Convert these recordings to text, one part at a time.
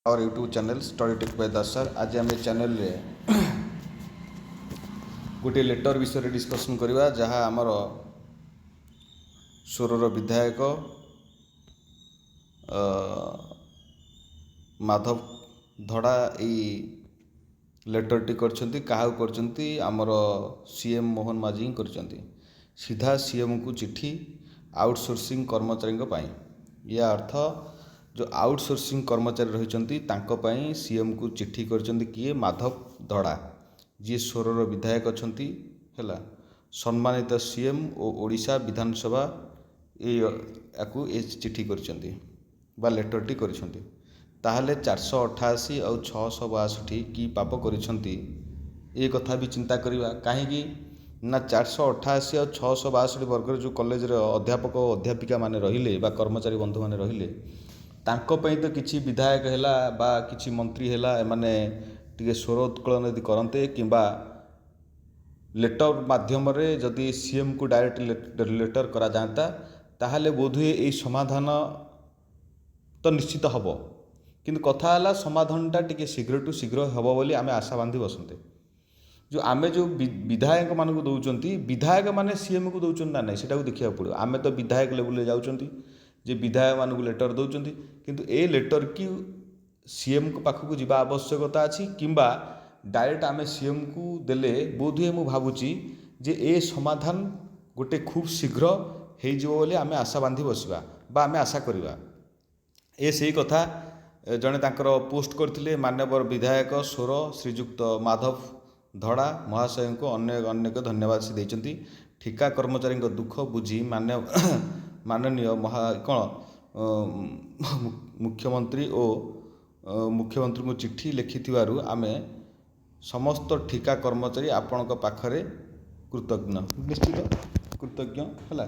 our YouTube channel Story Tech by Das sir। आज आम channel रे गोटे लेटर विषय डिस्कसन करवा जहाँ आमर सोरर विधायक माधव धड़ा यही लेटर टी करछंती आमर सीएम मोहन माझी कर सीधा सीएम को चिट्ठी आउटसोर्सिंग कर्मचारी पाई। या अर्थ जो आउटसोर्सिंग कर्मचारी रही सीएम को चिट्ठी करछंती किए माधव धड़ा जी सोरर विधायक अछंती हैला सम्मानित सीएम और ओडिशा विधानसभा ये चिट्ठी करछंती बा लेटर टी करछंती। ताहले 488 और 662 की पाप करिछंती ये कथा भी चिंता करिवा काहेकि ना 488 और 662 वर्गर जो कॉलेज रे अध्यापक और अध्यापिका माने रहिले बा कर्मचारी बंधु माने रहिले तांको पई तो किछि विधायक हैला बा किछि मंत्री हैला माने टिके स्वर उत्कलन यदि करते किंबा लेटर माध्यम रे जदि सीएम को डायरेक्ट लेटर करा जाता ताहले बोधुए यही समाधान तो निश्चित हबो किंतु कथा है समाधानटा टिके शीघ्र टू शीघ्र हम बोली आम आशा बांधी बसंते। जो आमे जो विधायक मानक दौरान विधायक माने सीएम को दौरान ना नहीं सेटा देखा पड़ो आमे तो विधायक लेवल जाऊँगी जे विधायक मानक लेटर दौरान किंतु ए लेटर की सीएम को पाखक जावा आवश्यकता अच्छी किंबा डायरेक्ट आम सीएम को देले बोधुए मु भावुची जे ए समाधान गोटे खूब शीघ्र हो आम आशा बांधी बसवा बा आम आशा करवा। ए सही कथा जड़े तांकर पोस्ट करथिले मान्यवर विधायक स्वर श्रीजुक्त माधव धड़ा महाशय को अनेक अनेक धन्यवाद से देइचंती। ठिका कर्मचारी दुख बुझी माननीय मुख्यमंत्री को चिट्ठी लिखिथिबारु आमे समस्त ठिका कर्मचारी आपणक पाखरे कृतज्ञ निश्चित कृतज्ञ हला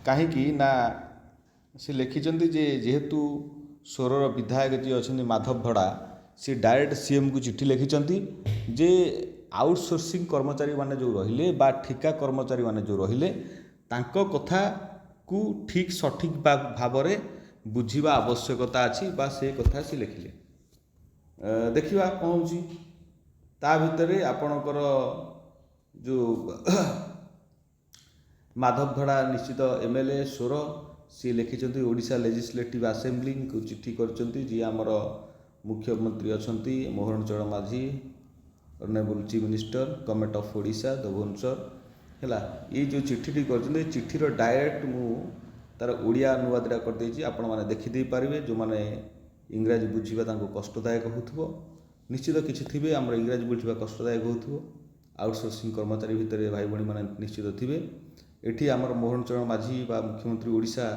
काहेकि ना से लिखिचंती जे जेहेतु सोरर विधायक जी अच्छा माधव धड़ा सी डायरेक्ट सीएम को चिट्ठी लिखिचंती जे आउटसोर्सिंग कर्मचारी माने जो रहिले बा ठिका कर्मचारी माने जो रहिले तांको कथा को ठीक सठिक भाव में बुझा आवश्यकता अच्छी बा से कथा से लिखिले देखिबा कौन होची ता भितरे आपणकर जो माधव धड़ा निश्चित एमएलए स्वर सी लिखिं ओडिशा लेजिस्लेटिव असेंबली को चिट्ठी करछंती जी आमर मुख्यमंत्री अछंती Mohan Charan Majhi honourable chief minister government of Odisha the Bhubaneswar है ये जो चिट्ठी कर चिट्ठीर डायरेक्ट मु तार ओडिया अनुवादटा कर देछि आपण माने देखि दे पारिबे जो माने इंग्रजी बुझिबा तांको कष्टदायक होथबो निश्चित किछि थिबे हमर इंग्रजी बुझिबा कष्टदायक होथबो आउटसोर्सिंग कर्मचारी भितर भाई भणी माने निश्चित थिबे। एठी आमर मोहन चरण माझी बा मुख्यमंत्री ओडिशा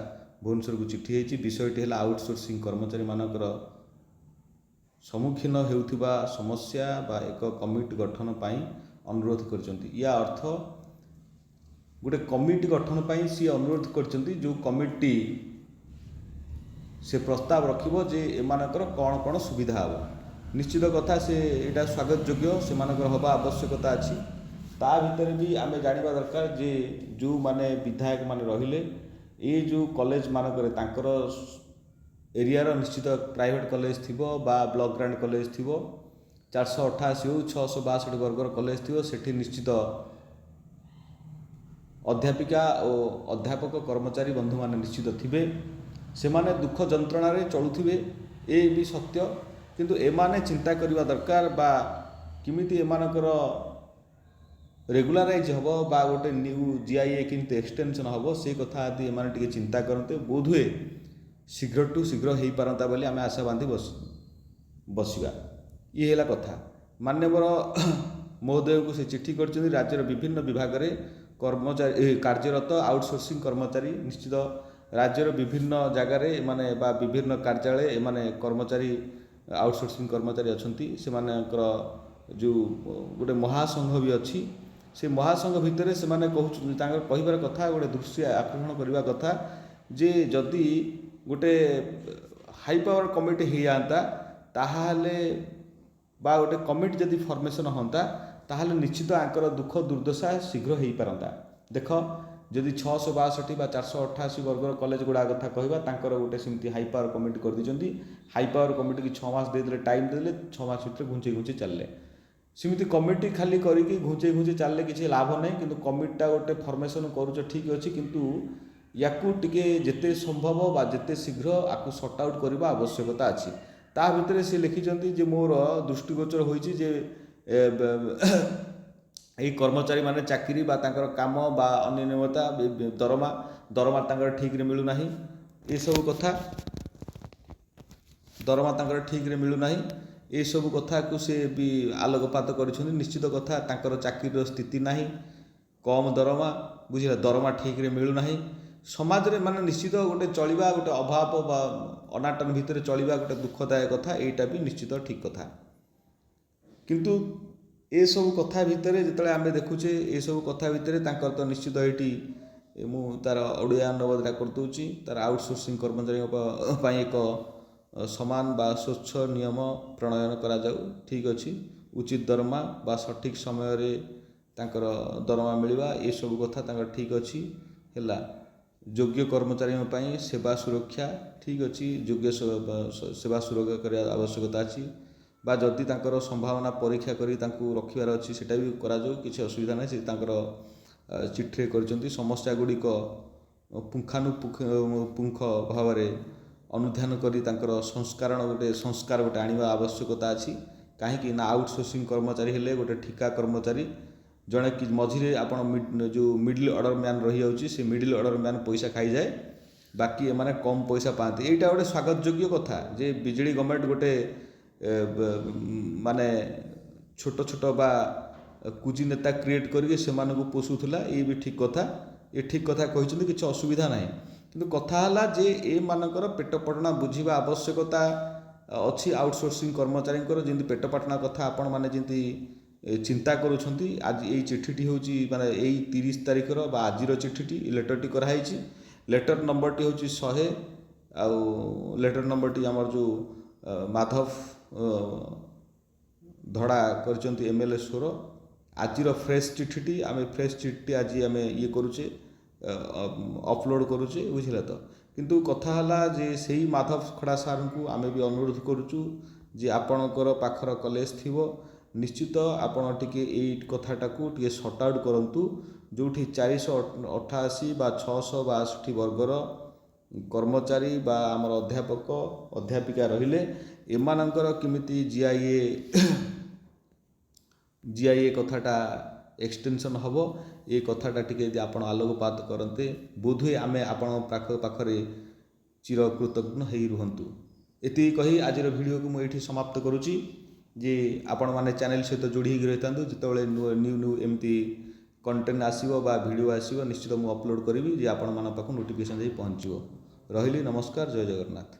भुवनेश्वर को चिट्ठी होती विषयटी है आउटसोर्सिंग कर्मचारी मानकर सम्मुखीन होउथिबा समस्या बा एक कमिटी गठन पाई अनुरोध करछंती। या अर्थ गोटे कमिटी गठन पाई सी अनुरोध करछंती जो कमिटी से प्रस्ताव रखिबो जे एमानकर कौन कौन सुविधा हो निश्चित कथा से एटा स्वागत योग्य से मानकर हवा आवश्यकता अच्छी ता भीतर भी आम जाना दरकार जे जो माने विधायक माने रहिले ये जो कॉलेज मानकर तांकर एरियार निश्चित प्राइवेट कॉलेज थिबो बा ब्लॉक ग्रांट कॉलेज थिबो 488 हो 662 वर्गर कॉलेज थिबो सेठी निश्चित अध्यापिका और अध्यापक कर्मचारी बंधु माने निश्चित थिबे से माने दुख जंत्रणा रे चलुथिबे ए भी सत्य किंतु एमाने चिंता करबा दरकार बा किमिति एमानकर रेगुलाराइज हम बा गोटे न्यू जीआईए किंतु एक्सटेंशन हम से कथा यदि एमाने टिके चिंता करते बोधुए शीघ्र टू शीघ्र हो पारता बोली आम आशा बांधी बसवा ये है कथा। मान्यवर महोदय को से चिट्ठी कर राज्यर विभिन्न विभाग में कर्मचारी कार्यरत आउटसोर्सिंग कर्मचारी निश्चित राज्यर विभिन्न जगार माने बा विभिन्न कार्यालय माने कर्मचारी आउटसोर्सिंग कर्मचारी अच्छा से जो गोटे महासंघ भी अच्छी से महासंघ भितर से माने कहबार कथा गोटे दृश्य आकर्षण करने कथा जे जदि गोटे हाई पावर कमिटी हो जाता ताहाले बा गोटे कमिटी जदि फॉर्मेशन होता ताहाले निश्चित आंकर दुख दुर्दशा शीघ्र हो पारता। देख ଯଦି 662 ବା 488 ବର୍ଗର କଲେଜ ଗୁଡ଼ା କଥା କହିବା ତାଙ୍କର ଗୋଟେ ସେମିତି ହାଇ ପାୱାର କମିଟି କରିଦେଇଛନ୍ତି। ହାଇ ପାୱାର କମିଟିକି 6 ମାସ ଦେଇଦେଲେ, ଟାଇମ୍ ଦେଇଦେଲେ, 6 ମାସ ଭିତରେ ଘୁଞ୍ଚେଇ ଘୁଞ୍ଚେଇ ଚାଲିଲେ। ସେମିତି କମିଟି ଖାଲି କରିକି ଘୁଞ୍ଚେଇ ଘୁଞ୍ଚେଇ ଚାଲିଲେ କିଛି ଲାଭ ନାହିଁ। କିନ୍ତୁ କମିଟିଟା ଗୋଟେ ଫର୍ମେସନ୍ କରୁଛ ଠିକ୍ ଅଛି, କିନ୍ତୁ ୟାକୁ ଟିକେ ଯେତେ ସମ୍ଭବ ବା ଯେତେ ଶୀଘ୍ର ଆକୁ ସର୍ଟ ଆଉଟ୍ କରିବା ଆବଶ୍ୟକତା ଅଛି। ତା ଭିତରେ ସେ ଲେଖିଛନ୍ତି ଯେ ମୋର ଦୃଷ୍ଟିଗୋଚର ହୋଇଛି ଯେ ଏହି କର୍ମଚାରୀମାନେ ଚାକିରି ବା ତାଙ୍କର କାମ ବା ଅନିୟମିତତା, ଦରମା ତାଙ୍କର ଠିକ୍ରେ ମିଳୁନାହିଁ, ଏସବୁ କଥା ଦରମା ତାଙ୍କର ଠିକ୍ରେ ମିଳୁନାହିଁ, ଏସବୁ କଥାକୁ ସେ ବି ଆଲୋକପାତ କରିଛନ୍ତି। ନିଶ୍ଚିତ କଥା ତାଙ୍କର ଚାକିରିର ସ୍ଥିତି ନାହିଁ, କମ୍ ଦରମା, ବୁଝିଲେ, ଦରମା ଠିକ୍ରେ ମିଳୁନାହିଁ। ସମାଜରେ ମାନେ ନିଶ୍ଚିତ ଗୋଟେ ଚଳିବା, ଗୋଟେ ଅଭାବ ବା ଅନାଟନ ଭିତରେ ଚଳିବା ଗୋଟେ ଦୁଃଖଦାୟକ କଥା, ଏଇଟା ବି ନିଶ୍ଚିତ ଠିକ୍ କଥା। କିନ୍ତୁ ଏସବୁ କଥା ଭିତରେ ଯେତେବେଳେ ଆମେ ଦେଖୁଛେ, ଏସବୁ କଥା ଭିତରେ ତାଙ୍କର ତ ନିଶ୍ଚିତ ଏଇଠି ମୁଁ ତାର ଓଡ଼ିଆ ଅନୁବାଦଟା କରିଦେଉଛି। ତାର ଆଉଟସୋର୍ସିଂ କର୍ମଚାରୀଙ୍କ ପାଇଁ ଏକ ସମାନ ବା ସ୍ୱଚ୍ଛ ନିୟମ ପ୍ରଣୟନ କରାଯାଉ, ଠିକ୍ ଅଛି। ଉଚିତ ଦରମା ବା ସଠିକ୍ ସମୟରେ ତାଙ୍କର ଦରମା ମିଳିବା, ଏସବୁ କଥା ତାଙ୍କର ଠିକ୍ ଅଛି, ହେଲା। ଯୋଗ୍ୟ କର୍ମଚାରୀଙ୍କ ପାଇଁ ସେବା ସୁରକ୍ଷା, ଠିକ୍ ଅଛି, ଯୋଗ୍ୟ ସେବା ସୁରକ୍ଷା କରିବା ଆବଶ୍ୟକତା ଅଛି। ବା ଯଦି ତାଙ୍କର ସମ୍ଭାବନା ପରୀକ୍ଷା କରି ତାଙ୍କୁ ରଖିବାର ଅଛି ସେଇଟା ବି କରାଯାଉ, କିଛି ଅସୁବିଧା ନାହିଁ। ସେ ତାଙ୍କର ଚିଠିରେ କରିଛନ୍ତି ସମସ୍ୟା ଗୁଡ଼ିକ ପୁଙ୍ଖାନୁପୁଙ୍ଖ ଭାବରେ ଅନୁଧ୍ୟାନ କରି ତାଙ୍କର ସଂସ୍କାର ଗୋଟେ ଆଣିବା ଆବଶ୍ୟକତା ଅଛି। କାହିଁକି ନା ଆଉଟସୋର୍ସିଂ କର୍ମଚାରୀ ହେଲେ ଗୋଟେ ଠିକା କର୍ମଚାରୀ, ଜଣେ କି ମଝିରେ ଆପଣ ଯେଉଁ ମିଡ଼ିଲ ଅର୍ଡ଼ର ମ୍ୟାନ୍ ରହିଯାଉଛି, ସେ ମିଡ଼ିଲ ଅର୍ଡ଼ର ମ୍ୟାନ୍ ପଇସା ଖାଇଯାଏ, ବାକି ଏମାନେ କମ୍ ପଇସା ପାଆନ୍ତି। ଏଇଟା ଗୋଟେ ସ୍ୱାଗତ ଯୋଗ୍ୟ କଥା ଯେ ବିଜେଡ଼ି ଗଭର୍ଣ୍ଣମେଣ୍ଟ ଗୋଟେ ମାନେ ଛୋଟ ଛୋଟ ବା କୁଜି ନେତା କ୍ରିଏଟ୍ କରିକି ସେମାନଙ୍କୁ ପୋଷୁଥିଲା, ଇଏ ବି ଠିକ୍ କଥା। ଏ ଠିକ୍ କଥା କହିଛନ୍ତି, କିଛି ଅସୁବିଧା ନାହିଁ। କିନ୍ତୁ କଥା ହେଲା ଯେ ଏମାନଙ୍କର ପେଟ ପାଟଣା ବୁଝିବା ଆବଶ୍ୟକତା ଅଛି ଆଉଟସୋର୍ସିଂ କର୍ମଚାରୀଙ୍କର। ଯେମିତି ପେଟ ପାଟଣା କଥା ଆପଣମାନେ ଯେମିତି ଚିନ୍ତା କରୁଛନ୍ତି, ଆଜି ଏଇ ଚିଠିଟି ହେଉଛି ମାନେ ଏଇ 30 ତାରିଖର ବା ଆଜିର ଚିଠିଟି, ଲେଟରଟି କରାହେଇଛି। ଲେଟର ନମ୍ବରଟି ହେଉଛି 100, ଆଉ ଲେଟର ନମ୍ବରଟି ଆମର ଯେଉଁ ମାଧବ ଧଡ଼ା କରିଛନ୍ତି MLA ସ୍ୱର। ଆଜିର ଫ୍ରେଶ୍ ଚିଠିଟି ଆଜି ଆମେ ଇଏ କରୁଛେ, ଅପଲୋଡ଼ କରୁଛେ, ବୁଝିଲେ ତ। କିନ୍ତୁ କଥା ହେଲା ଯେ ସେଇ ମାଧବ ଖଡ଼ା ସାର୍ଙ୍କୁ ଆମେ ବି ଅନୁରୋଧ କରୁଛୁ ଯେ ଆପଣଙ୍କର ପାଖର କଲେଜ ଥିବ, ନିଶ୍ଚିତ ଆପଣ ଟିକେ ଏଇ କଥାଟାକୁ ଟିକେ ସର୍ଟ ଆଉଟ୍ କରନ୍ତୁ। ଯେଉଁଠି 488 ବା 662 ବର୍ଗର କର୍ମଚାରୀ ବା ଆମର ଅଧ୍ୟାପକ ଅଧ୍ୟାପିକା ରହିଲେ, ଏମାନଙ୍କର କେମିତି GIA କଥାଟା ଏକ୍ସଟେନସନ୍ ହେବ, ଏ କଥାଟା ଟିକେ ଯଦି ଆପଣ ଆଲୋକପାତ କରନ୍ତେ, ବୋଧହୁଏ ଆମେ ଆପଣଙ୍କ ପାଖରେ ଚିରକୃତଜ୍ଞ ହେଇ ରୁହନ୍ତୁ। ଏତିକି କହି ଆଜିର ଭିଡ଼ିଓକୁ ମୁଁ ଏଇଠି ସମାପ୍ତ କରୁଛି। ଯେ ଆପଣମାନେ ଚ୍ୟାନେଲ୍ ସହିତ ଯୋଡ଼ି ହେଇକି ରହିଥାନ୍ତୁ, ଯେତେବେଳେ ନ୍ୟୁ ଏମିତି କଣ୍ଟେଣ୍ଟ ଆସିବ ବା ଭିଡ଼ିଓ ଆସିବ ନିଶ୍ଚିତ ମୁଁ ଅପଲୋଡ଼ କରିବି, ଯେ ଆପଣମାନଙ୍କ ପାଖକୁ ନୋଟିଫିକେସନ୍ ଯାଇ ପହଞ୍ଚିବ। ରହିଲି, ନମସ୍କାର, ଜୟ ଜଗନ୍ନାଥ।